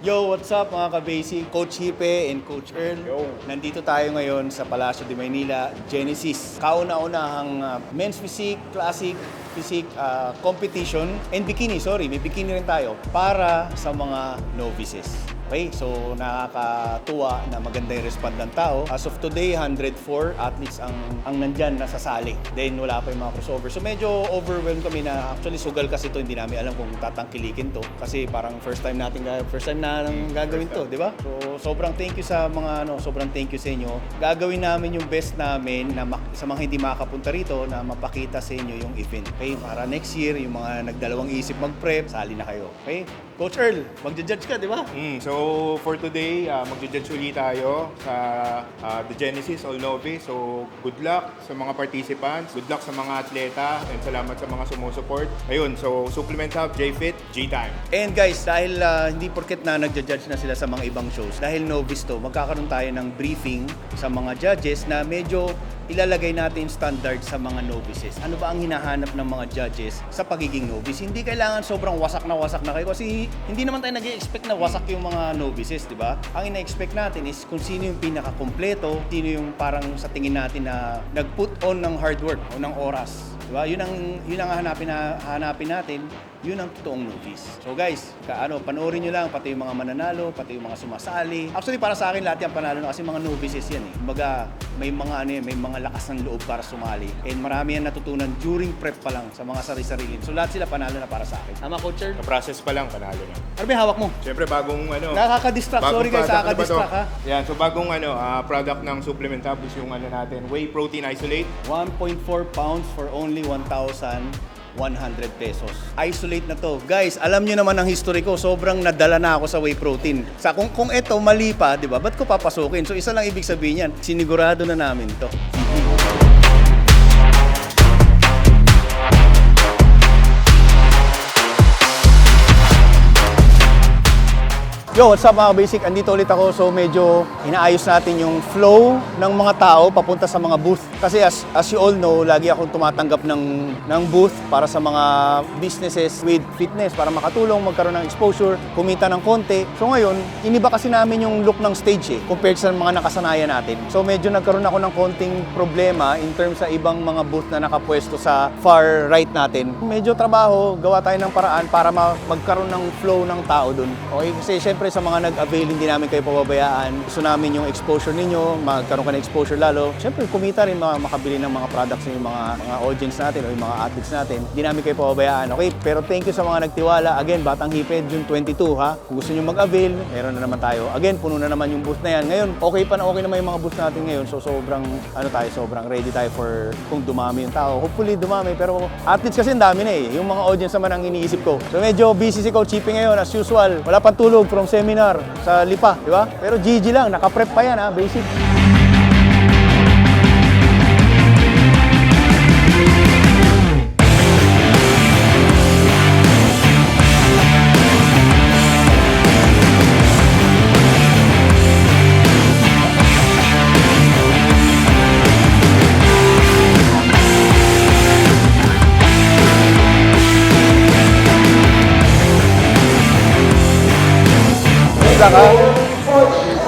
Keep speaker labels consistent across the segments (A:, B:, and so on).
A: Yo, what's up mga ka-basic? Coach Hipe and Coach Earl.
B: Yo.
A: Nandito tayo ngayon sa Palacio de Maynila, Genesis. Kauna-unahang men's physique, classic physique competition and bikini, may bikini rin tayo para sa mga novices. Okay, so nakakatuwa na maganda yung respond ng tao. As of today, 104 athletes ang nandyan nasasali. Then wala pa yung mga crossover. So medyo overwhelmed kami na actually sugal kasi ito, hindi namin alam kung tatangkilikin to. Kasi parang first time na nang gagawin to, di ba? So sobrang thank you sa mga sobrang thank you sa inyo. Gagawin namin yung best namin na sa mga hindi makakapunta rito na mapakita sa inyo yung event. Okay, para next year yung mga nagdalawang isip mag-prep, sali na kayo. Okay? Coach Earl, magja-judge ka, di ba?
B: So for today, magja-judge ulit tayo sa The Genesis All Novice. So good luck sa mga participants, good luck sa mga atleta, and salamat sa mga sumusuport. Ayun, so Supplement Hub, JFit, G-Time.
A: And guys, dahil hindi porket na nagja-judge na sila sa mga ibang shows, dahil novice to, magkakaroon tayo ng briefing sa mga judges na medyo ilalagay natin standard sa mga novices. Ano ba ang hinahanap ng mga judges sa pagiging novice? Hindi kailangan sobrang wasak na kayo kasi hindi naman tayo nag-expect na wasak yung mga novices, di ba? Ang ina-expect natin is kung sino yung pinaka-kompleto, sino yung parang sa tingin natin na nag-put on ng hard work o ng oras. Di ba? Yun ang hanapin natin. Yun ang totoong novice. So guys, panoorin nyo lang pati yung mga mananalo, pati yung mga sumasali. Actually para sa akin lahat yung panalo na kasi mga novices yan eh. Kumbaga may mga lakas ng loob para sumali. And marami yan natutunan during prep pa lang sa mga sarili-sarili. So lahat sila panalo na para sa akin. Tama, Coach Earl?
B: Sa process pa lang, panalo na.
A: Ano ba yung hawak mo?
B: Siyempre, bagong
A: Nakaka-distract. Sorry guys, nakaka-distract ha.
B: Yan, so bagong product ng Supplement Hub is yung natin, Whey Protein Isolate.
A: 1.4 pounds for only 1,100 pesos. Isolate na to. Guys, alam nyo naman ang history ko. Sobrang nadala na ako sa whey protein. Kung ito mali pa, di ba? Ba't ko papasukin? So isa lang ibig sabihin yan. Sinigurado na namin to. Yo, what's up mga basic? Andito ulit ako. So medyo inaayos natin yung flow ng mga tao papunta sa mga booth. Kasi as you all know, lagi akong tumatanggap ng booth para sa mga businesses with fitness para makatulong, magkaroon ng exposure, kumita ng konti. So ngayon, iniba kasi namin yung look ng stage compared sa mga nakasanayan natin. So medyo nagkaroon ako ng konting problema in terms sa ibang mga booth na nakapwesto sa far right natin. Medyo trabaho, gawa tayo ng paraan para magkaroon ng flow ng tao dun. Okay, kasi syempre sa mga nag-avail, hindi namin kayo pababayaan. Gusto namin yung exposure ninyo, magkaroon ka ng exposure lalo. Siyempre, kumita rin makabili ng mga products ng mga audience natin o yung mga athletes natin. Hindi namin kayo pababayaan. Okay, pero thank you sa mga nagtiwala. Again, Batang Hipe, June 22 ha. Kung gusto nyo mag-avail, meron na naman tayo. Again, puno na naman yung booth na yan. Ngayon, okay naman yung mga booth natin ngayon. So, sobrang ready tayo for kung dumami yung tao. Hopefully, dumami. Pero athletes kasi ang dami na eh. Yung mga audience naman ang iniisip ko. So, medyo busy si Coach Hipe ngayon as usual. Wala pang tulog from seminar sa Lipa, di ba? Pero GG lang, naka-prep pa yan ha, basic.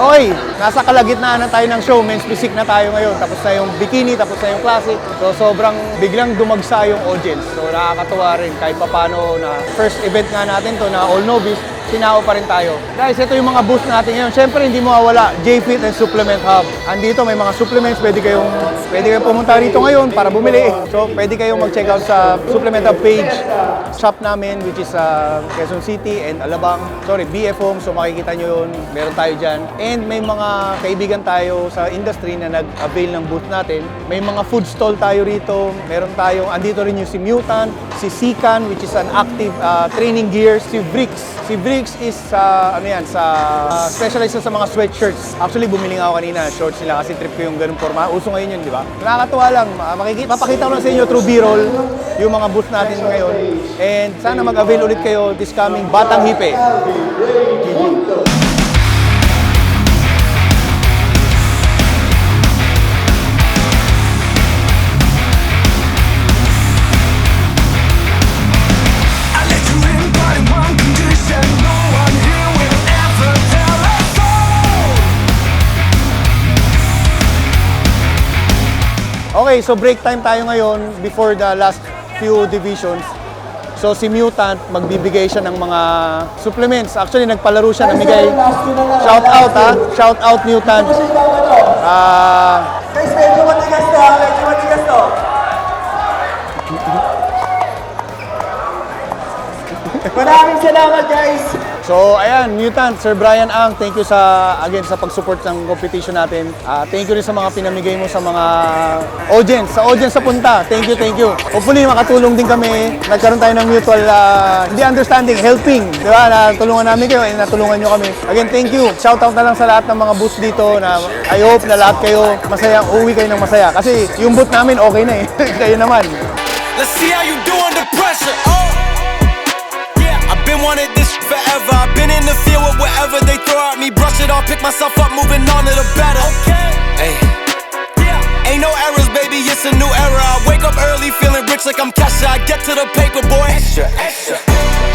A: Okay, nasa kalagitnaan na tayo ng show. Men's physique na tayo ngayon. Tapos na yung bikini, tapos na yung classic. So sobrang biglang dumagsa yung audience. So nakakatuwa rin kahit papano na first event nga natin to na all novice, sinao pa rin tayo. Guys, ito yung mga booth natin ngayon. Siyempre hindi mawawala JFit and Supplement Hub. Andito may mga supplements, pwede kayong pumunta rito ngayon para bumili. So pwede kayong mag-check out sa Supplement Hub page. Shop namin which is Quezon City and Alabang. BF Home. So makikita nyo yun. Meron tayo dyan. And may mga kaibigan tayo sa industry na nag-avail ng booth natin. May mga food stall tayo rito. Meron tayong, andito rin yung si Mutant, si Sikan which is an active training gear, si Brix. Si Brix is specialized sa mga sweatshirts. Actually, bumili nga ako kanina, shorts nila kasi trip ko yung ganung forma. Uso ngayon yun, di ba? Nakakatuwa lang. Papakita ko lang sa inyo through B-roll yung mga booth natin ngayon. And sana mag-avail ulit kayo this coming Batang Hipe.
C: I let you in, but in one condition. No one here will ever
A: Okay, so break time tayo ngayon before the last few divisions. So si Mutant, magbibigay siya ng mga supplements. Actually, nagpalaro siya, namigay. Shout out ha, shout out Mutant.
C: Guys, medyo matigas to, medyo matigas to. Maraming salamat, guys.
A: So ayan, Mutant, Sir Brian Ang, thank you again sa pag-support ng competition natin. Thank you rin sa mga pinamigay mo sa mga audience, sa punta. Thank you, thank you. Hopefully makatulong din kami. Nagkaroon tayo ng mutual, hindi understanding, helping. Di ba? Natulungan namin kayo, natulungan nyo kami. Again, thank you. Shout out na lang sa lahat ng mga booths dito na I hope na lahat kayo masaya, uwi kayo ng masaya. Kasi yung booth namin okay na eh. Kayo naman.
D: Let's see how you do under pressure. Oh, yeah, I've been wanting this forever. I've been in the field with whatever they throw at me. Brush it off, pick myself up, moving on to the better. Okay, hey, yeah, ain't no errors, baby. It's a new era. I wake up early, feeling rich like I'm Kesha. I get to the paper, boy. Extra, extra.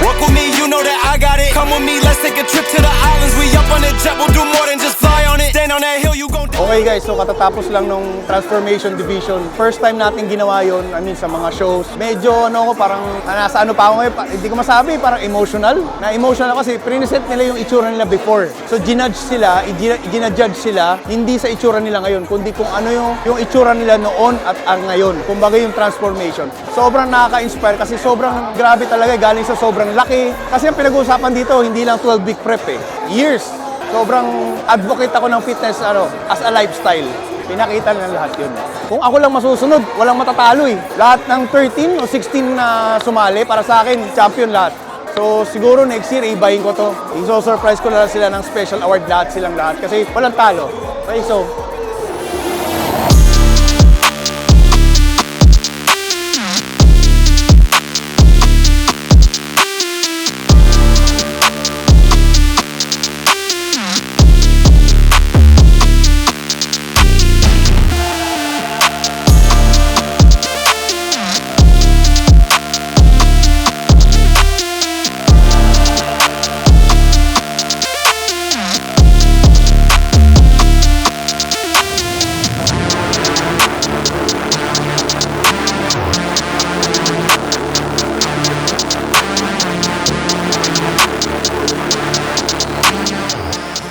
D: Walk with me, you know that I got it. Come with me, let's take a trip to the islands. We up on the jet, we'll do more than just fly on it. Stand on that hill, you gon'
A: Okay guys, so katatapos lang nung Transformation Division. First time natin ginawa yun, I mean sa mga shows. Medyo ano ko, parang nasa ano pa ako ngayon, hindi ko masabi, parang emotional. Na-emotional ako kasi priniset nila yung itsura nila before. So ginudge sila, ginajudge sila, hindi sa itsura nila ngayon, kundi kung ano yung itsura nila noon at ngayon. Kumbaga yung transformation. Sobrang nakaka-inspire kasi sobrang grabe talaga, galing sa sobrang laki. Kasi ang pinag-uusapan dito, hindi lang 12-week prep eh. Years. Sobrang advocate ako ng fitness as a lifestyle. Pinakita na lahat yun. Kung ako lang masusunod, walang matatalo eh. Lahat ng 13 o 16 na sumali, para sa akin, champion lahat. So siguro next year, ibahin ko to. I-surprise ko na lang sila ng special award silang lahat. Kasi walang talo. Okay, so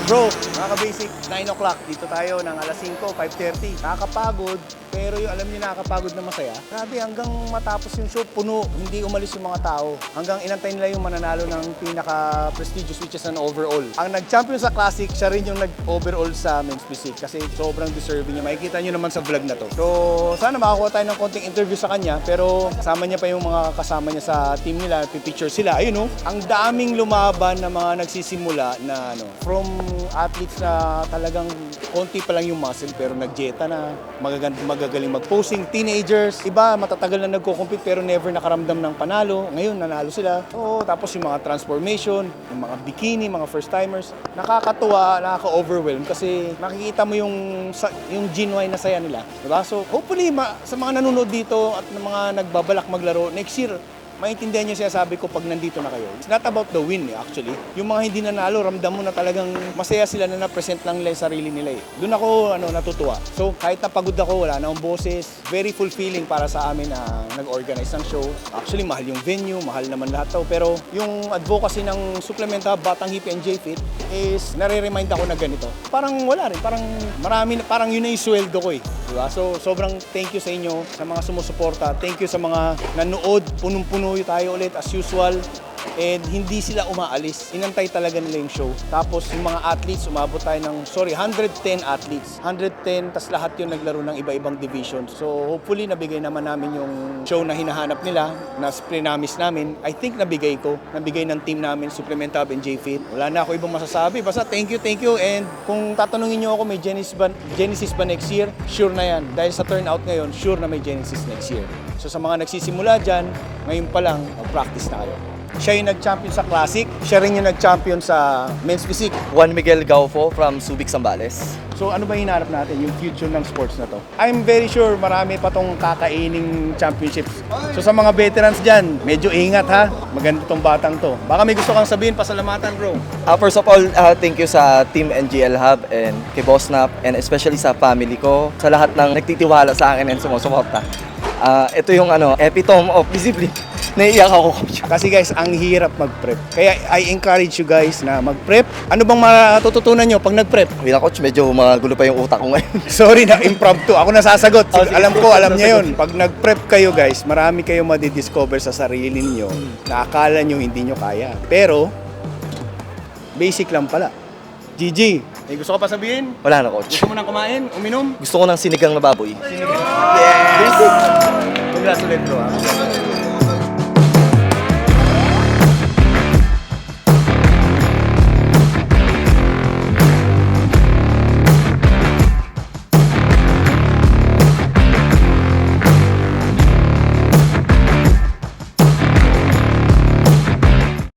A: bro, mga ka-basic, 9 o'clock. Dito tayo ng alas 5, 5:30. Nakakapagod, pero yung alam niyo nakakapagod na masaya. Grabe, hanggang matapos yung show, puno. Hindi umalis yung mga tao. Hanggang inantay nila yung mananalo ng pinaka-prestigious, which is an overall. Ang nag-champion sa Classic, siya rin yung nag-overall sa men's physique kasi sobrang deserving niya. Makikita niyo naman sa vlog na to. So, sana makakuha tayo ng konting interview sa kanya, pero kasama niya pa yung mga kasama niya sa team nila, pipicture sila. Ayun, ang daming lumaban na mga nagsisimula na from athletes na talagang konti pa lang yung muscle pero nagjeta na, magagaling mag-posing, teenagers, iba matatagal na nagko-compete pero never nakaramdam ng panalo, ngayon nanalo sila. Oo, tapos yung mga transformation, yung mga bikini, mga first timers, nakakatuwa, nakaka-overwhelm kasi makikita mo yung genuine na saya nila, diba? So hopefully sa mga nanonood dito at mga nagbabalak maglaro next year, maintindihan niyo siya sabi ko pag nandito na kayo. It's not about the win actually. Yung mga hindi nanalo, ramdam mo na talagang masaya sila na na-present lang nila yung sarili nila eh. Doon ako natutuwa. So kahit napagod ako, wala na akong boses, very fulfilling para sa amin na nag-organize ng show. Actually, mahal yung venue, mahal naman lahat to. Pero yung advocacy ng Suplementa, Batang Hippie and J-Fit is nare-remind ako na ganito. Parang wala rin, parang yun na yung sweldo ko eh. Diba? So sobrang thank you sa inyo, sa mga sumusuporta. Thank you sa mga nanood, punong-puno tayo ulit as usual and hindi sila umaalis. Inantay talaga nila yung show. Tapos yung mga athletes, umabot tayo ng 110 athletes. 110, tas lahat yung naglaro ng iba-ibang division. So hopefully nabigay naman namin yung show na hinahanap nila, na pre-namis namin. I think nabigay ng team namin, Suplementa and J-Fit. Wala na ako ibang masasabi. Basta thank you and kung tatanungin nyo ako may Genesis ba next year, sure na yan. Dahil sa turnout ngayon, sure na may Genesis next year. So sa mga nagsisimula dyan, ngayon pa lang, mag-practice na kayo. Siya yung nag-champion sa Classic. Siya rin yung nag-champion sa Men's Physique.
E: Juan Miguel Gaufo from Subic, Zambales.
A: So ano ba hinahanap natin, yung future ng sports na to? I'm very sure marami pa tong kakaining championships. So sa mga veterans dyan, medyo ingat ha. Maganda tong batang to. Baka may gusto kang sabihin, pasalamatan bro.
E: First of all, thank you sa Team NGL Hub and kay Boss Nap and especially sa family ko, sa lahat ng nagtitiwala sa akin and sumusuporta. Ito yung epitome of discipline. Naiiyak ako, coach.
A: Kasi guys, ang hirap mag-prep. Kaya I encourage you guys na mag-prep. Ano bang matututunan nyo pag nag-prep?
E: Bilang coach, medyo magulo pa yung utak ko ngayon.
A: Sorry na, impromptu. Ako nasasagot.
E: Oh, sige.
A: Alam ko, alam niya yun. Pag nag-prep kayo guys, marami kayo madidiscover sa sarili niyo na akala nyo hindi nyo kaya. Pero, basic lang pala. GG, may gusto ka pa sabihin?
E: Wala na, coach.
A: Gusto mo nang kumain? Uminom?
E: Gusto ko ng sinigang na baboy.
A: Yes! Congrats ulit bro.